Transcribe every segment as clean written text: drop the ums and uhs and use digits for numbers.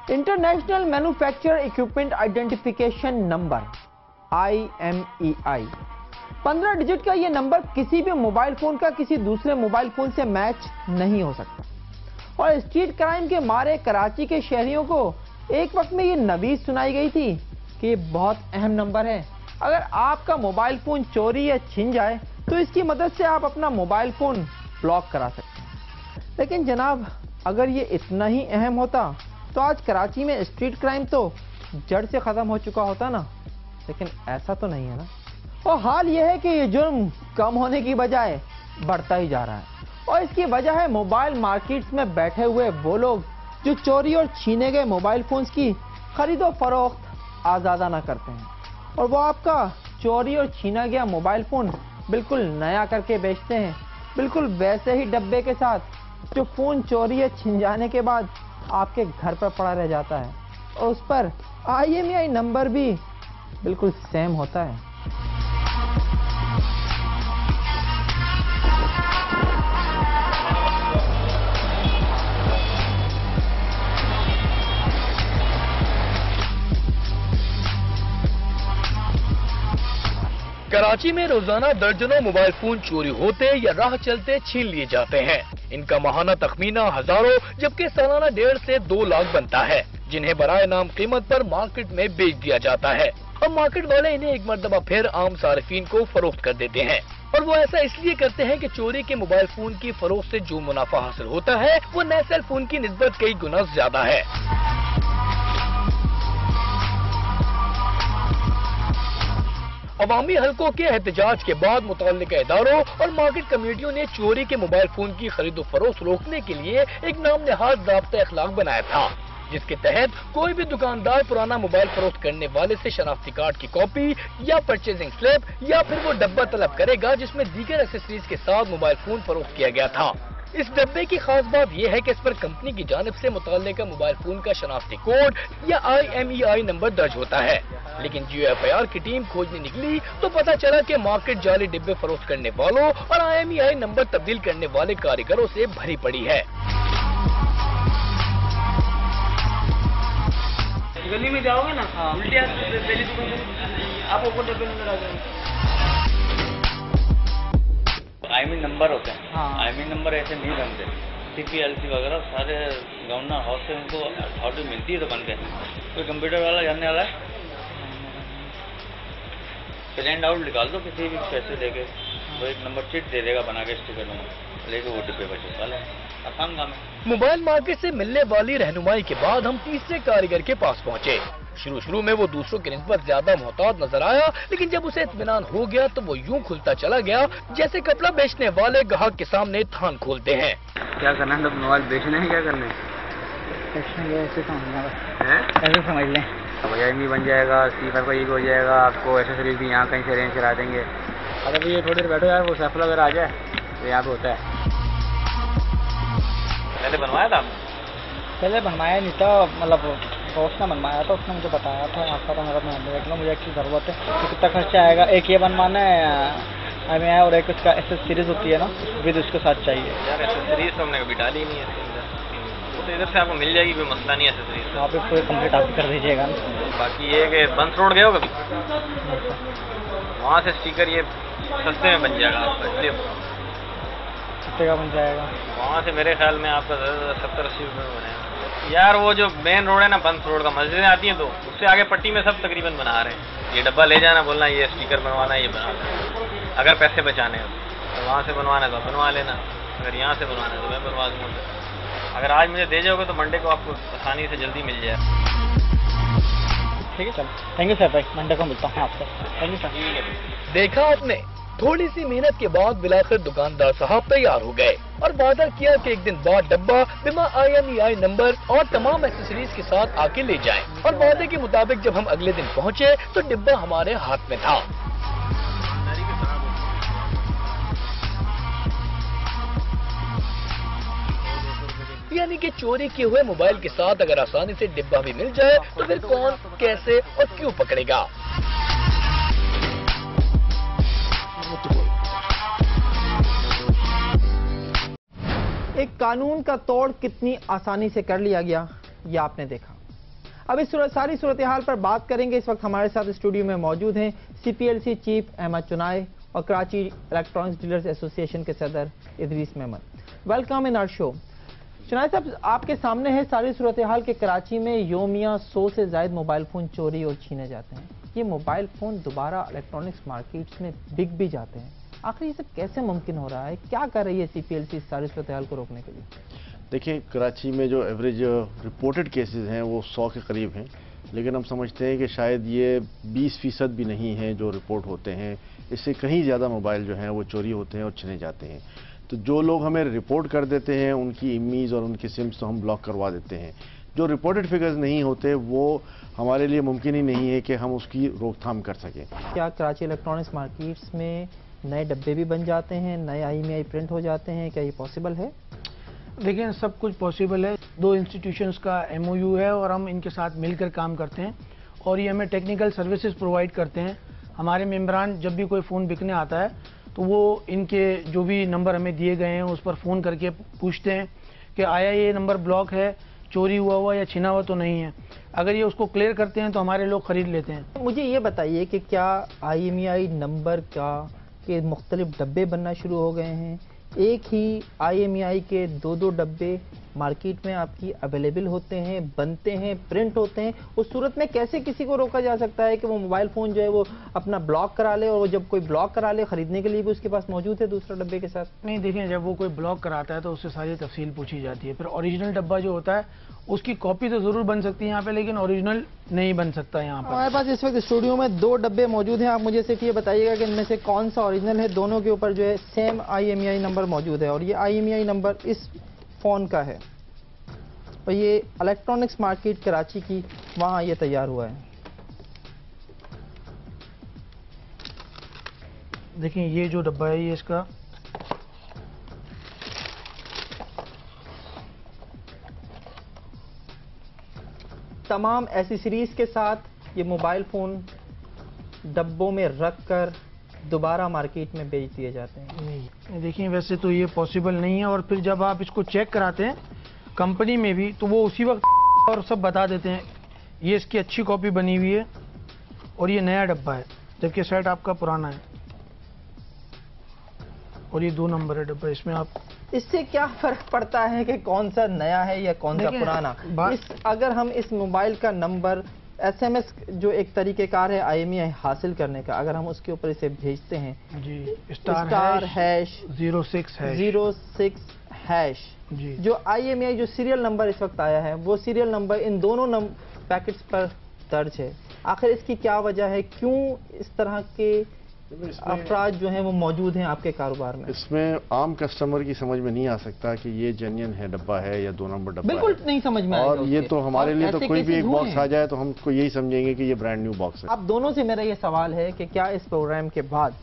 International manufacturer equipment identification number IMEI 15 digit का ये number किसी भी मोबाइल फोन का किसी दूसरे मोबाइल फोन से मैच नहीं हो सकता। और स्ट्रीट क्राइम के मारे कराची के शहरियों को एक वक्त में ये नवीज सुनाई गई थी कि ये बहुत अहम नंबर है। अगर आपका मोबाइल फोन चोरी या छिन जाए तो इसकी मदद से आप अपना मोबाइल फोन ब्लॉक करा सकते हैं। लेकिन जनाब, अगर ये इतना ही अहम होता तो आज कराची में स्ट्रीट क्राइम तो जड़ से खत्म हो चुका होता ना। लेकिन ऐसा तो नहीं है ना। और हाल यह है कि ये जुर्म कम होने की बजाय बढ़ता ही जा रहा है। और इसकी वजह है मोबाइल मार्केट्स में बैठे हुए वो लोग जो चोरी और छीने गए मोबाइल फोन्स की खरीदो फरोख्त आज़ादाना करते हैं। और वो आपका चोरी और छीना गया मोबाइल फोन बिल्कुल नया करके बेचते हैं, बिल्कुल वैसे ही डब्बे के साथ जो फोन चोरी या छिन जाने के बाद आपके घर पर पड़ा रह जाता है। और उस पर IMEI नंबर भी बिल्कुल सेम होता है। कराची में रोजाना दर्जनों मोबाइल फोन चोरी होते या राह चलते छीन लिए जाते हैं। इनका माहाना तखमीना हजारों जबकि सालाना 1.5 से 2 लाख बनता है, जिन्हें बराए नाम कीमत पर मार्केट में बेच दिया जाता है। अब मार्केट वाले इन्हें एक मर्तबा फिर आम सार्फिन को फरोख्त कर देते हैं। और वो ऐसा इसलिए करते हैं कि चोरी के मोबाइल फोन की फरोख्त से जो मुनाफा हासिल होता है वो नए सेल फोन की निस्बत कई गुना ज्यादा है। अवामी हलकों के एहतजाज के बाद मुतल्लिका इदारों और मार्केट कमेटियों ने चोरी के मोबाइल फोन की खरीदो फरोख्त रोकने के लिए एक नाम नेहाद ज़ाब्ता अखलाक बनाया था, जिसके तहत कोई भी दुकानदार पुराना मोबाइल फरोख्त करने वाले से शनाख्ती कार्ड की कॉपी या परचेजिंग स्लिप या फिर वो डब्बा तलब करेगा जिसमें दीगर एक्सेसरीज के साथ मोबाइल फोन फरोख्त किया गया था। इस डब्बे की खास बात यह है कि इस पर कंपनी की जानिब से मुतल्लिका मोबाइल फोन का शनाख्ती कोड या IMEI नंबर दर्ज होता है। लेकिन GFIR की टीम खोजने निकली तो पता चला कि मार्केट जाली डिब्बे फरोख्त करने वालों और IMEI नंबर तब्दील करने वाले कारीगरों से भरी पड़ी है। गली में जाओगे ना, उल्टी पहली दुकान आपको डब्बे नजर आ जाएंगे। IMEI नंबर होते हैं। IMEI नंबर ऐसे नहीं बनते। CPLC वगैरह सारे गवर्नर हाउस से उनको अथॉरिटी मिलती है तो बनते हैं। कोई कंप्यूटर वाला जानने वाला है, प्रिंट आउट निकाल दो किसी भी पैसे लेके, वो एक नंबर शीट दे देगा बना के स्टिकर में लेके वो डिब्बे पर चिपका लें। आसान काम है। मोबाइल मार्केट से मिलने वाली रहनुमाई के बाद हम तीसरे कारीगर के पास पहुँचे। शुरू में वो दूसरों की निस्बत ज्यादा मोहतात नजर आया, लेकिन जब उसे इत्मीनान हो गया तो वो यूं खुलता चला गया जैसे कपड़ा बेचने वाले ग्राहक के सामने थान खोलते हैं। क्या करना है, मोबाइल बेचना है, क्या करना है? ऐसे समझ लें। IMEI बन जाएगा, स्पीकर का हो जाएगा, आपको एक्सेसरीज भी यहाँ कहीं से अरेंज करा देंगे। अगर ये थोड़ी देर बैठो यार, वो सैफल वगैरह आ जाए तो यहाँ पे होता है। पहले बनवाया था? पहले बनवाया नहीं था, मतलब दोस्त ने बनवाया था, उसने मुझे बताया था आपका तो मैं देख लो, मुझे एक की ज़रूरत है तो कितना खर्चा आएगा। एक ये बनवाना है IMEI और एक उसका एक्सेसरीज होती है ना विद उसके साथ चाहिए। यार एक्सेसरीज तो हमने कभी डाली नहीं है, तो इधर से आपको मिल जाएगी, कोई मसला नहीं है एक्सेसरीज। तो आप पूरे कंप्लीट आप कर दीजिएगा ना। बाकी ये कि बंस रोड गए हो कभी? वहाँ से स्टिकर ये सस्ते में बन जाएगा आपका, इसलिए कितने का बन जाएगा? वहाँ से मेरे ख्याल में आपका 70-80 रुपये में बनेगा। यार वो जो मेन रोड है ना, बंस रोड का, मस्जिदें आती हैं तो उससे आगे पट्टी में सब तकरीबन बना रहे हैं। ये डब्बा ले जाना, बोलना ये स्टिकर बनवाना है, ये बनाना। अगर पैसे बचाने हैं तो वहाँ से बनवाना है तो बनवा लेना, अगर यहाँ से बनवाना है तो मैं बनवा दूँगा। अगर आज मुझे दे जाओगे तो मंडे को आपको आसानी से जल्दी मिल जाए। ठीक है, चलो थैंक यू सर भाई, मंडे को मिलता हूँ आपसे। Thank you sir. देखा आपने, थोड़ी सी मेहनत के बाद बिलाखिर दुकानदार साहब तैयार हो गए और वादा किया कि एक दिन बाद डब्बा बिमा IMEI नंबर और तमाम एक्सेसरीज के साथ आके ले जाएं। और वादे के मुताबिक जब हम अगले दिन पहुँचे तो डिब्बा हमारे हाथ में था। यानी कि चोरी किए हुए मोबाइल के साथ अगर आसानी से डिब्बा भी मिल जाए तो फिर कौन, कैसे और क्यों पकड़ेगा। एक कानून का तोड़ कितनी आसानी से कर लिया गया, ये आपने देखा। अब इस सारी सूरत हाल पर बात करेंगे। इस वक्त हमारे साथ स्टूडियो में मौजूद हैं CPLC चीफ अहमद चुनाई और कराची इलेक्ट्रॉनिक्स डीलर्स एसोसिएशन के सदर Idris Memon. Welcome in our show. चुनाई साहब, आपके सामने है सारी सूरत हाल के कराची में योमिया 100 से ज्यादा मोबाइल फ़ोन चोरी और छीने जाते हैं। ये मोबाइल फ़ोन दोबारा इलेक्ट्रॉनिक्स मार्केट्स में बिक भी जाते हैं। आखिर ये सब कैसे मुमकिन हो रहा है? क्या कर रही है CPLC सारी सूरत हाल को रोकने के लिए? देखिए, कराची में जो एवरेज रिपोर्टेड केसेस हैं वो 100 के करीब हैं, लेकिन हम समझते हैं कि शायद ये 20% भी नहीं है जो रिपोर्ट होते हैं। इससे कहीं ज़्यादा मोबाइल जो हैं वो चोरी होते हैं और छिने जाते हैं। तो जो लोग हमें रिपोर्ट कर देते हैं उनकी इमेज और उनके सिम्स तो हम ब्लॉक करवा देते हैं। जो रिपोर्टेड फिगर्स नहीं होते वो हमारे लिए मुमकिन ही नहीं है कि हम उसकी रोकथाम कर सकें। क्या कराची इलेक्ट्रॉनिक्स मार्केट्स में नए डब्बे भी बन जाते हैं, नए IMEI प्रिंट हो जाते हैं? क्या ये पॉसिबल है? देखिए, सब कुछ पॉसिबल है। 2 इंस्टीट्यूशंस का MOU है और हम इनके साथ मिलकर काम करते हैं और ये हमें टेक्निकल सर्विसेज प्रोवाइड करते हैं। हमारे मेंबरान जब भी कोई फ़ोन बिकने आता है तो वो इनके जो भी नंबर हमें दिए गए हैं उस पर फ़ोन करके पूछते हैं कि आया ये नंबर ब्लॉक है, चोरी हुआ या छिना हुआ तो नहीं है। अगर ये उसको क्लियर करते हैं तो हमारे लोग ख़रीद लेते हैं। मुझे ये बताइए कि क्या IMEI नंबर के मुख्तलिफ डब्बे बनना शुरू हो गए हैं? एक ही IMEI के 2-2 डब्बे मार्केट में आपकी अवेलेबल होते हैं, बनते हैं, प्रिंट होते हैं। उस सूरत में कैसे किसी को रोका जा सकता है कि वो मोबाइल फ़ोन जो है वो अपना ब्लॉक करा ले, और जब कोई ब्लॉक करा ले खरीदने के लिए भी उसके पास मौजूद है दूसरा डब्बे के साथ? नहीं, देखिए, जब वो कोई ब्लॉक कराता है तो उससे सारी तफसील पूछी जाती है। फिर ओरिजिनल डब्बा जो होता है उसकी कॉपी तो ज़रूर बन सकती है यहाँ पे, लेकिन ओरिजिनल नहीं बन सकता यहाँ पर। हमारे पास इस वक्त स्टूडियो में 2 डब्बे मौजूद हैं। आप मुझे सिर्फ ये बताइएगा कि इनमें से कौन सा ओरिजिनल है। दोनों के ऊपर जो है सेम IMEI नंबर मौजूद है और ये IMEI नंबर इस फ़ोन का है और ये इलेक्ट्रॉनिक्स मार्केट कराची की वहाँ ये तैयार हुआ है। देखिए, ये जो डब्बा है ये इसका तमाम एसेसरीज के साथ ये मोबाइल फ़ोन डब्बों में रख कर दोबारा मार्केट में बेच दिए जाते हैं। नहीं, देखिए, वैसे तो ये पॉसिबल नहीं है। और फिर जब आप इसको चेक कराते हैं कंपनी में भी तो वो उसी वक्त और सब बता देते हैं ये इसकी अच्छी कॉपी बनी हुई है और ये नया डब्बा है, जबकि सेट आपका पुराना है। और ये 2 नंबर है डब्बा। इसमें आप इससे क्या फर्क पड़ता है कि कौन सा नया है या कौन सा पुराना? अगर हम इस मोबाइल का नंबर SMS जो एक तरीकेकार है IMEI हासिल करने का, अगर हम उसके ऊपर इसे भेजते हैं जी, स्टार हैश 06 हैश जी, जो IMEI जो सीरियल नंबर इस वक्त आया है वो सीरियल नंबर इन दोनों पैकेट्स पर दर्ज है। आखिर इसकी क्या वजह है? क्यों इस तरह के अफराद जो हैं वो मौजूद हैं आपके कारोबार में? इसमें आम कस्टमर की समझ में नहीं आ सकता कि ये जेन्युइन है डब्बा है या 2 नंबर डब्बा बिल्कुल है। नहीं समझ में आएगा। और ये तो हमारे लिए तो कोई भी एक बॉक्स आ जाए तो हम को यही समझेंगे कि ये ब्रांड न्यू बॉक्स है। आप दोनों से मेरा ये सवाल है कि क्या इस प्रोग्राम के बाद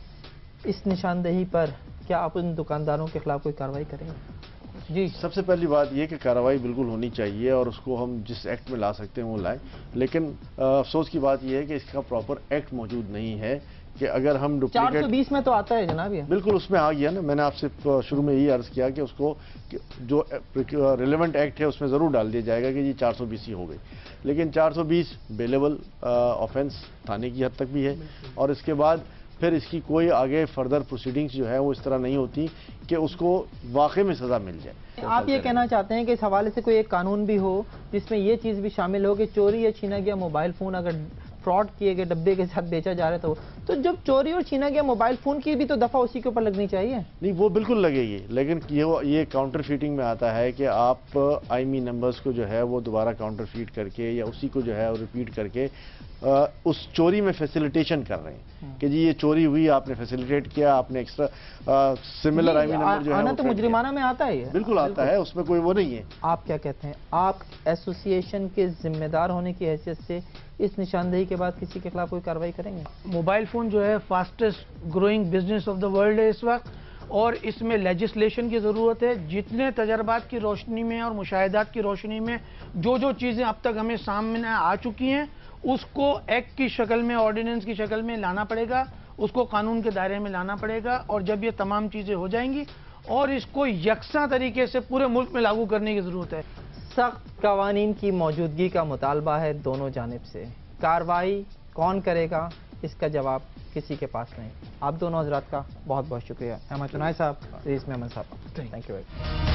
इस निशानदेही पर क्या आप उन दुकानदारों के खिलाफ कोई कार्रवाई करेंगे? जी, सबसे पहली बात यह कि कार्रवाई बिल्कुल होनी चाहिए और उसको हम जिस एक्ट में ला सकते हैं वो लाएं। लेकिन अफसोस की बात यह है कि इसका प्रॉपर एक्ट मौजूद नहीं है कि अगर हम डुप्लीकेट 420 में तो आता है जनाब। ये बिल्कुल उसमें आ गया ना। मैंने आपसे शुरू में यही अर्ज किया कि उसको जो रिलेवेंट एक्ट है उसमें ज़रूर डाल दिया जाएगा कि ये 420 ही हो गई। लेकिन 420 बेलेबल ऑफेंस थाने की हद तक भी है और इसके बाद फिर इसकी कोई आगे फर्दर प्रोसीडिंग्स जो है वो इस तरह नहीं होती कि उसको वाकई में सज़ा मिल जाए। आप ये कहना चाहते हैं कि इस हवाले से कोई एक कानून भी हो जिसमें ये चीज़ भी शामिल हो कि चोरी या छीना गया मोबाइल फ़ोन अगर फ्रॉड किए गए डब्बे के साथ बेचा जा रहा है तो जब चोरी और छीना गया मोबाइल फ़ोन की भी तो दफ़ा उसी के ऊपर लगनी चाहिए? नहीं, वो बिल्कुल लगेगी, लेकिन ये काउंटर फीटिंग में आता है कि आप IMEI नंबर्स को जो है वो दोबारा काउंटर फीट करके या उसी को जो है वो रिपीट करके उस चोरी में फैसिलिटेशन कर रहे हैं कि जी ये चोरी हुई, आपने फैसिलिटेट किया, आपने एक्स्ट्रा सिमिलर IMEI नंबर जो है आना तो मुजरिमाना में आता है। बिल्कुल आता है, उसमें कोई वो नहीं है। आप क्या कहते हैं? आप एसोसिएशन के जिम्मेदार होने की हैसियत से इस निशानदेही के बाद किसी के खिलाफ कोई कार्रवाई करेंगे? मोबाइल फ़ोन जो है fastest growing business of the world है इस वक्त और इसमें लेजिस्लेशन की ज़रूरत है। जितने तजर्बात की रोशनी में और मुशाहिदात की रोशनी में जो चीज़ें अब तक हमें सामने आ चुकी हैं उसको एक्ट की शक्ल में, ऑर्डिनेंस की शक्ल में लाना पड़ेगा, उसको कानून के दायरे में लाना पड़ेगा। और जब ये तमाम चीज़ें हो जाएंगी और इसको यकसा तरीके से पूरे मुल्क में लागू करने की ज़रूरत है। सख्त कवानीन की मौजूदगी का मुतालबा है दोनों जानिब से। कार्रवाई कौन करेगा, इसका जवाब किसी के पास नहीं। आप दोनों हजरात का बहुत बहुत शुक्रिया। अहमद चुनाई साहब, रईस मेमन साहब, थैंक यू वेरी मच।